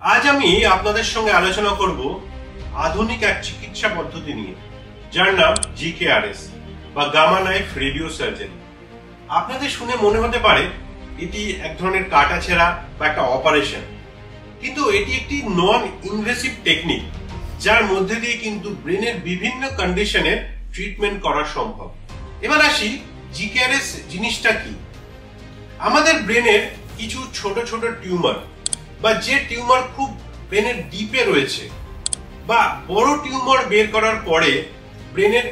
আজ আমি আপনাদের সঙ্গে আলোচনা করব আধুনিক এক চিকিৎসা পদ্ধতি নিয়ে, যার নাম জিকেআরএস বা গামা নাইফ রেডিও সার্জারি। আপনাদের শুনে মনে হতে পারে এটি এক ধরনের কাটাছেঁড়া বা একটা অপারেশন, কিন্তু এটি একটি নন ইনভেসিভ টেকনিক, যার মধ্যে দিয়ে কিন্তু ব্রেনের বিভিন্ন কন্ডিশনের ট্রিটমেন্ট করা সম্ভব। এবার আসি জিকেআরএস জিনিসটা কি। আমাদের ব্রেনের কিছু ছোট ছোট টিউমার বা যে টিউমার খুব ব্রেনের ডিপে রয়েছে, বা বড় টিউমার বের করার পরে ব্রেনের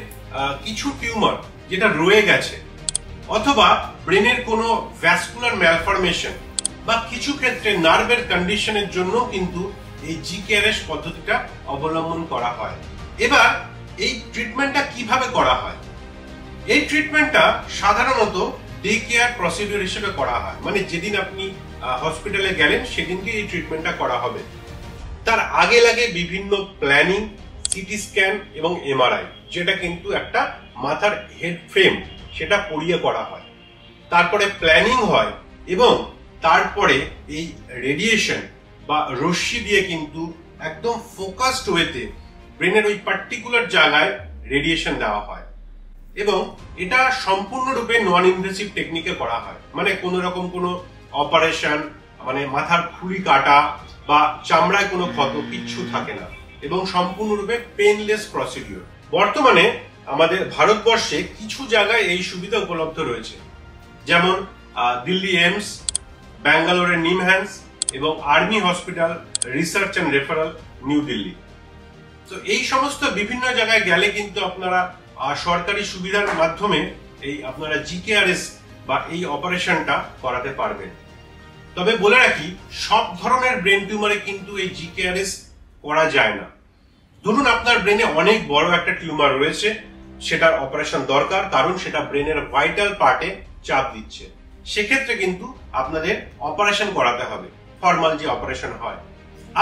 কিছু টিউমার যেটা রয়ে গেছে, অথবা ব্রেনের কোনো ভ্যাসকুলার ম্যালফরমেশন বা কিছু ক্ষেত্রে নার্ভের কন্ডিশনের জন্য কিন্তু এই জিকেআরএস পদ্ধতিটা অবলম্বন করা হয়। এবার এই ট্রিটমেন্টটা কিভাবে করা হয়? এই ট্রিটমেন্টটা সাধারণত ডে কেয়ার প্রসিডিউর হিসেবে করা হয়, মানে যেদিন আপনি হসপিটালে গেলেন সেদিনকে এই ট্রিটমেন্টটা করা হবে। তার আগে লাগে বিভিন্ন প্ল্যানিং, সিটি স্ক্যান এবং এমআরআই, যেটা কিন্তু একটা মাথার হেড ফ্রেম সেটা পরিয়ে করা হয়। তারপরে প্ল্যানিং হয় এবং তারপরে এই রেডিয়েশন বা রশ্মি দিয়ে কিন্তু একদম ফোকাসড ওয়েতে ব্রেনের ওই পার্টিকুলার জায়গায় রেডিয়েশন দেওয়া হয়, এবং এটা সম্পূর্ণরূপে নন ইনভেসিভ টেকনিকে করা হয়। মানে কোন রকম কোনো অপারেশন, মানে মাথার খুলি কাটা বা চামড়ায় কোনো ক্ষত কিচ্ছু থাকে না, এবং সম্পূর্ণরূপে পেনলেস প্রসিডিউর। বর্তমানে আমাদের ভারতবর্ষে কিছু জায়গায় এই সুবিধা উপলব্ধ রয়েছে, যেমন দিল্লি এইমস, ব্যাঙ্গালোরের নিমহ্যান্স এবং army hospital research and referral, new Delhi. তো এই সমস্ত বিভিন্ন জায়গায় গেলে কিন্তু আপনারা সরকারি সুবিধার মাধ্যমে এই আপনারা জিকেআরএস বা এই অপারেশনটা করাতে পারবেন। তবে বলে রাখি, সব ধরনের ব্রেন টিউমারে কিন্তু এই জিকেআরএস করা যায় না। ধরুন আপনার ব্রেনে অনেক বড় একটা টিউমার রয়েছে, সেটার অপারেশন দরকার, কারণ সেটা ব্রেনের ভাইটাল পার্টে চাপ দিচ্ছে। সেক্ষেত্রে কিন্তু আপনাদের অপারেশন করাতে হবে, ফর্মাল যে অপারেশন হয়।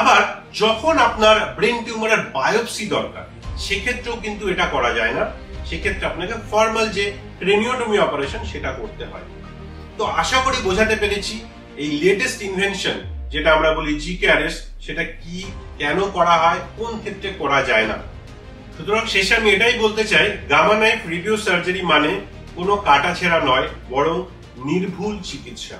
আবার যখন আপনার ব্রেন টিউমারের বায়োপসি দরকার, সেক্ষেত্রেও কিন্তু এটা করা যায় না। সেক্ষেত্রে আপনাকে ফর্মাল যে ক্রেনিওটমি অপারেশন সেটা করতে হয়। তো আশা করি বোঝাতে পেরেছি এই লেটেস্ট ইনভেনশন যেটা আমরা বলি জিকেআরএস, সেটা কি, কেন করা হয়, কোন ক্ষেত্রে করা যায় না। সুতরাং শেষে আমি এটাই বলতে চাই, গামা নাইফ রেডিও সার্জারি মানে কোনো কাটাছেঁড়া নয়, বরং নির্ভুল চিকিৎসা।